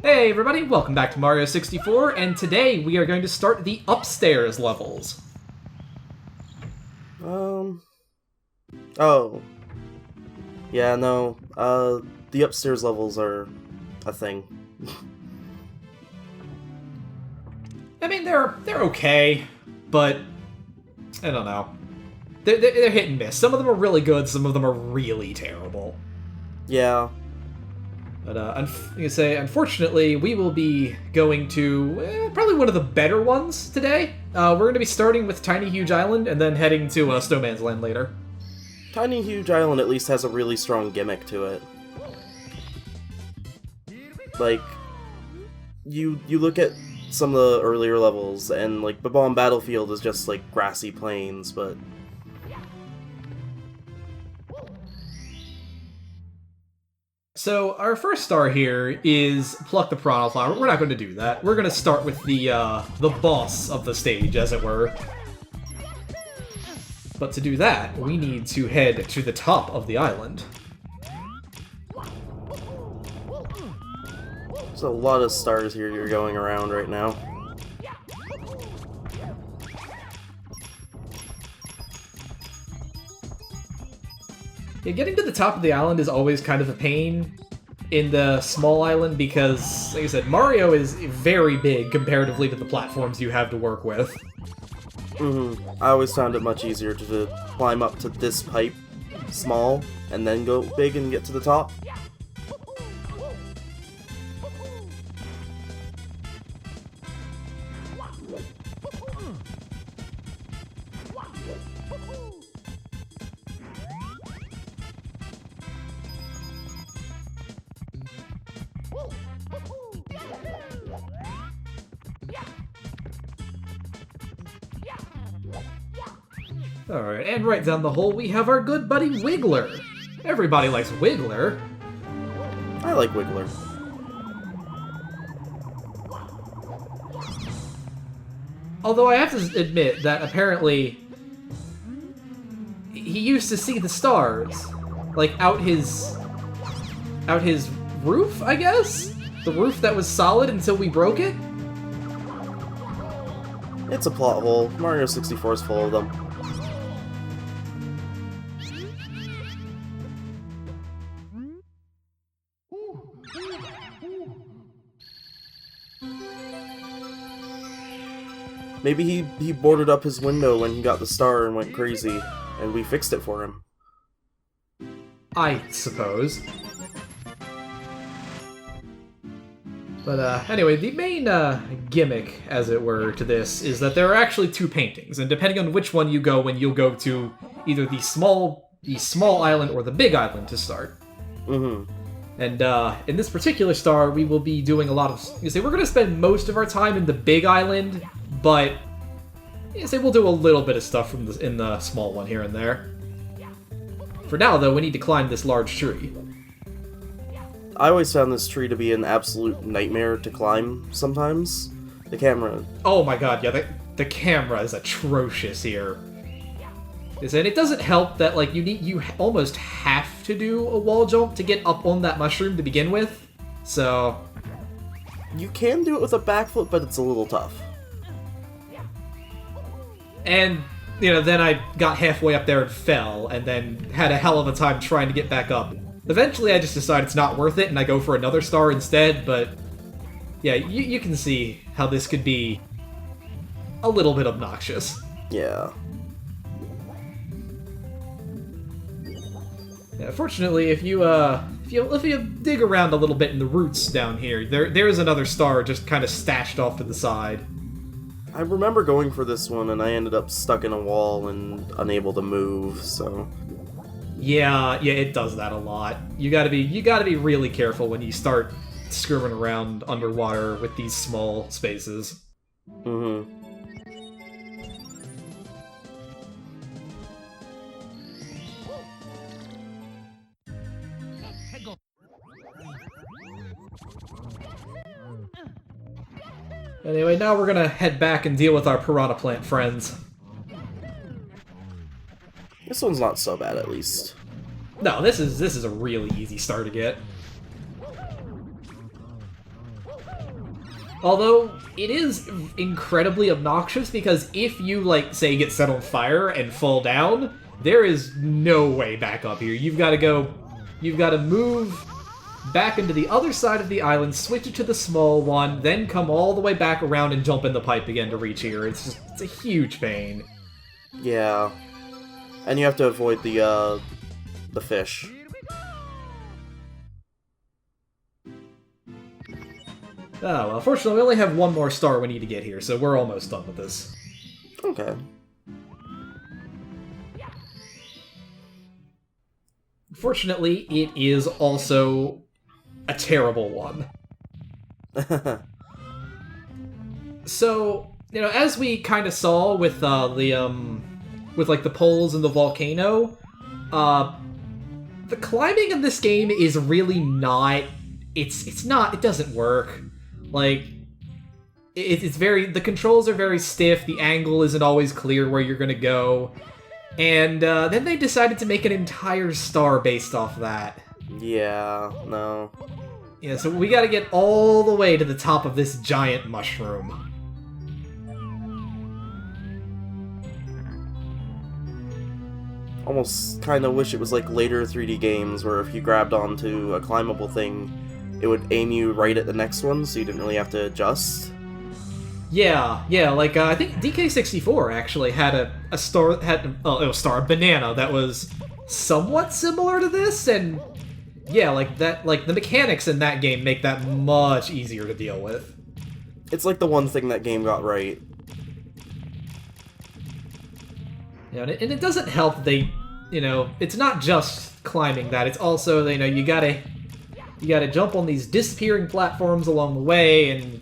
Hey everybody, welcome back to Mario 64, and today we are going to start the upstairs levels. Oh. Yeah, no, the upstairs levels are a thing. I mean, they're okay, but I don't know. They're hit and miss. Some of them are really good, some of them are really terrible. Yeah. But, unfortunately, we will be going to probably one of the better ones today. We're going to be starting with Tiny Huge Island and then heading to Snowman's Land later. Tiny Huge Island at least has a really strong gimmick to it. Like, you look at some of the earlier levels, and, like, Babon Battlefield is just, like, grassy plains, but... So, our first star here is Pluck the Piranha Flower. We're not going to do that. We're going to start with the boss of the stage, as it were. But to do that, we need to head to the top of the island. There's a lot of stars here you're going around right now. Yeah, getting to the top of the island is always kind of a pain in the small island because, like I said, Mario is very big comparatively to the platforms you have to work with. I always found it much easier to climb up to this pipe, small, and then go big and get to the top. Alright, and right down the hole we have our good buddy Wiggler. Everybody likes Wiggler. I like Wiggler. Although I have to admit that apparently he used to see the stars, like out his roof, I guess? The roof that was solid until we broke it? It's a plot hole. Mario 64 is full of them. Maybe he boarded up his window when he got the star and went crazy, and we fixed it for him. I suppose. But anyway, the main gimmick, as it were, to this is that there are actually two paintings, and depending on which one you go in, you'll go to either the small island or the big island to start. And in this particular star, we will be doing a lot of... we're going to spend most of our time in the big island, but we'll do a little bit of stuff in the small one here and there. For now, though, we need to climb this large tree. I always found this tree to be an absolute nightmare to climb sometimes. The camera... Oh my god, yeah, the camera is atrocious here. And it doesn't help that, like, you almost have to do a wall jump to get up on that mushroom to begin with, so... You can do it with a backflip, but it's a little tough. And, then I got halfway up there and fell, and then had a hell of a time trying to get back up. Eventually I just decide it's not worth it, and I go for another star instead, but... yeah, you can see how this could be a little bit obnoxious. Yeah. Yeah, fortunately, if you dig around a little bit in the roots down here, there is another star just kind of stashed off to the side. I remember going for this one, and I ended up stuck in a wall and unable to move, so... Yeah, it does that a lot. You gotta be really careful when you start skirming around underwater with these small spaces. Anyway, now we're gonna head back and deal with our piranha plant friends. This one's not so bad, at least. No, this is a really easy star to get. Although, it is incredibly obnoxious because if you, like, say, get set on fire and fall down, there is no way back up here. You've got to move back into the other side of the island, switch it to the small one, then come all the way back around and jump in the pipe again to reach here. It's a huge pain. Yeah. And you have to avoid the fish. Oh, well, fortunately, we only have one more star we need to get here, so we're almost done with this. Okay. Fortunately, it is also a terrible one. So, as we kind of saw with with like the poles and the volcano, the climbing in this game is really not. It doesn't work. Like, it's very. The controls are very stiff. The angle isn't always clear where you're gonna go. And then they decided to make an entire star based off that. Yeah, no. Yeah, so we gotta get all the way to the top of this giant mushroom. Almost kind of wish it was like later 3D games where if you grabbed onto a climbable thing, it would aim you right at the next one, so you didn't really have to adjust. Yeah, like, I think DK64 actually had a banana that was somewhat similar to this, and yeah, like the mechanics in that game make that much easier to deal with. It's like the one thing that game got right. Yeah, and it doesn't help they, it's not just climbing that, it's also, you gotta jump on these disappearing platforms along the way, and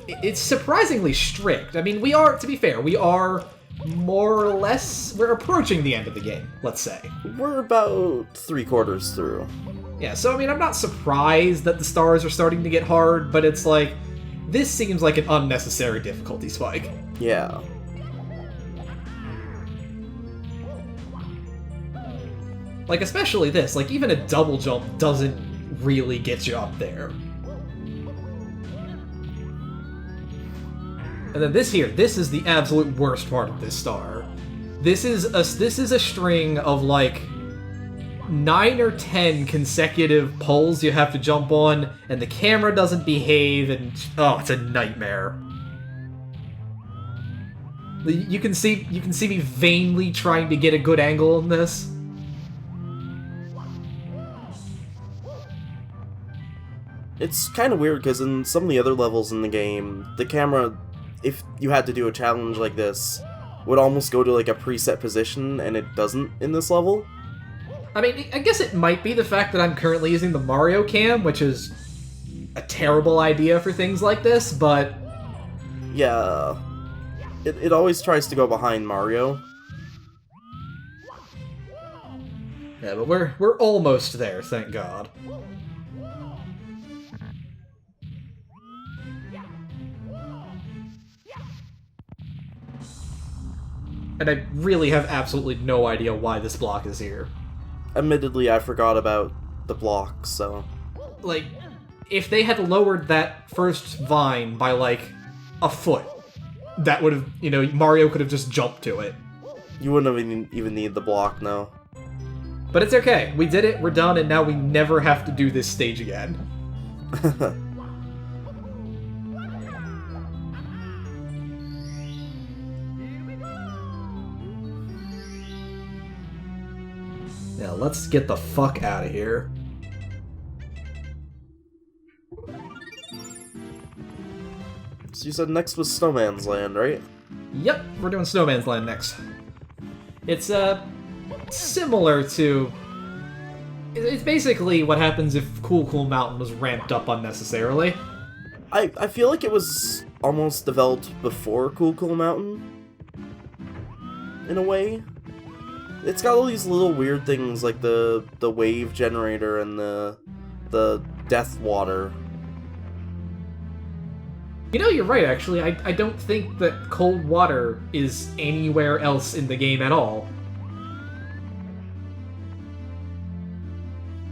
it's surprisingly strict. I mean, to be fair, we are more or less, we're approaching the end of the game, let's say. We're about 3/4 through. Yeah, so I mean, I'm not surprised that the stars are starting to get hard, but it's like, this seems like an unnecessary difficulty spike. Yeah. Like, especially this, like, even a double jump doesn't really get you up there. And then this is the absolute worst part of this star. This is a string of, like, 9 or 10 consecutive poles you have to jump on, and the camera doesn't behave, and oh, it's a nightmare. You can see me vainly trying to get a good angle on this. It's kind of weird because in some of the other levels in the game, the camera, if you had to do a challenge like this, would almost go to like a preset position, and it doesn't in this level. I mean, I guess it might be the fact that I'm currently using the Mario cam, which is a terrible idea for things like this, but... Yeah, it always tries to go behind Mario. Yeah, but we're almost there, thank God. And I really have absolutely no idea why this block is here. Admittedly, I forgot about the block, so... Like, if they had lowered that first vine by, like, a foot, that would have, Mario could have just jumped to it. You wouldn't have even need the block, no. But it's okay. We did it, we're done, and now we never have to do this stage again. Yeah, let's get the fuck out of here. So you said next was Snowman's Land, right? Yep, we're doing Snowman's Land next. It's, similar to... It's basically what happens if Cool Cool Mountain was ramped up unnecessarily. I feel like it was almost developed before Cool Cool Mountain, in a way. It's got all these little weird things like the wave generator and the death water. You're right, actually. I don't think that cold water is anywhere else in the game at all.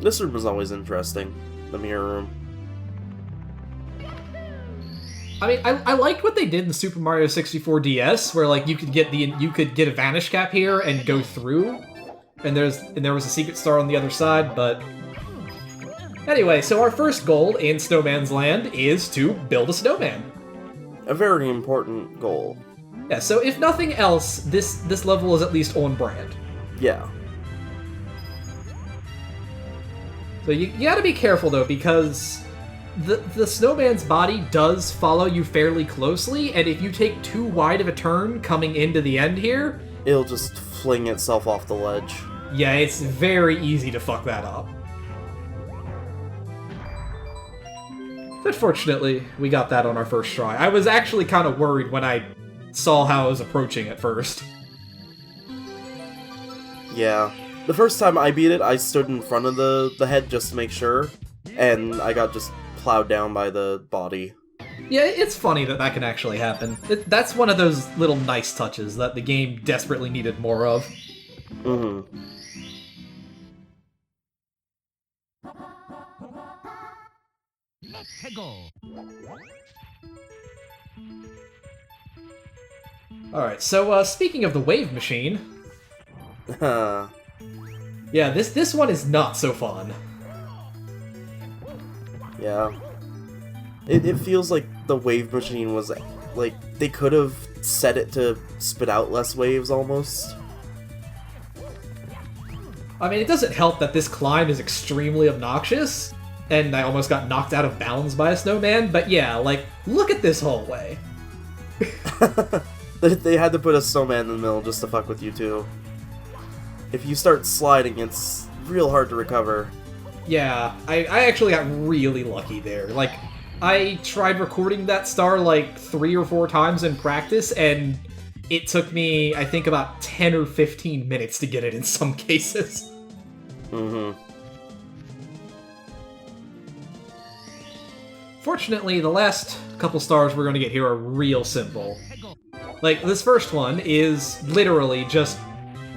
This room was always interesting. The mirror room. I mean, I liked what they did in Super Mario 64 DS, where like you could get a vanish cap here and go through, and there was a secret star on the other side. But anyway, so our first goal in Snowman's Land is to build a snowman. A very important goal. Yeah. So if nothing else, this level is at least on brand. Yeah. So you gotta be careful though, because the snowman's body does follow you fairly closely, and if you take too wide of a turn coming into the end here, It'll just fling itself off the ledge. yeah, it's very easy to fuck that up. But fortunately, we got that on our first try. I was actually kind of worried when I saw how I was approaching at first. Yeah. The first time I beat it, I stood in front of the head just to make sure, and I got just plowed down by the body. Yeah, it's funny that can actually happen. That's one of those little nice touches that the game desperately needed more of. Mm-hmm. Let's go. Alright, so speaking of the wave machine, yeah, this one is not so fun. Yeah. It feels like the wave machine was, like, they could have set it to spit out less waves, almost. I mean, it doesn't help that this climb is extremely obnoxious, and I almost got knocked out of bounds by a snowman, but yeah, like, look at this hallway. They had to put a snowman in the middle just to fuck with you, too. If you start sliding, it's real hard to recover. Yeah, I actually got really lucky there. Like, I tried recording that star like 3 or 4 times in practice, and it took me, I think, about 10 or 15 minutes to get it in some cases. Mm-hmm. Fortunately, the last couple stars we're going to get here are real simple. Like, this first one is literally just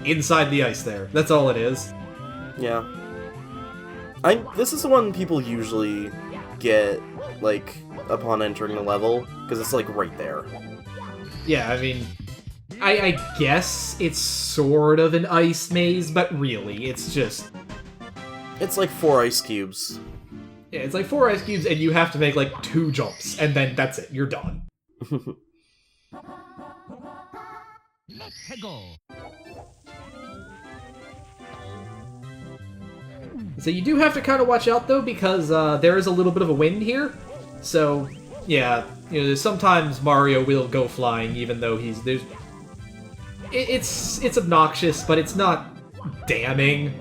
inside the ice there. That's all it is. Yeah. This is the one people usually get, like, upon entering the level, because it's, like, right there. Yeah, I mean, I guess it's sort of an ice maze, but really, it's just... It's like 4 ice cubes. Yeah, it's like 4 ice cubes, and you have to make, like, 2 jumps, and then that's it, you're done. Let's go. So you do have to kind of watch out, though, because there is a little bit of a wind here. So, yeah, you know, sometimes Mario will go flying, even though it's obnoxious, but it's not damning.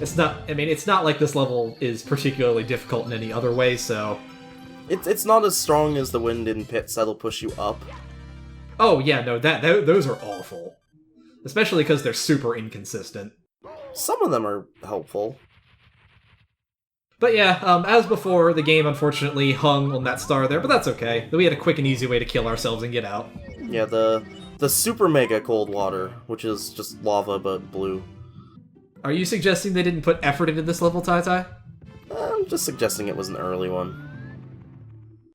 It's not, I mean, it's not like this level is particularly difficult in any other way, so... It's not as strong as the wind in pits that'll push you up. Oh, yeah, no, those are awful. Especially because they're super inconsistent. Some of them are helpful. But yeah, as before, the game unfortunately hung on that star there, but that's okay. We had a quick and easy way to kill ourselves and get out. Yeah, the super mega cold water, which is just lava but blue. Are you suggesting they didn't put effort into this level, Tai Tai? I'm just suggesting it was an early one.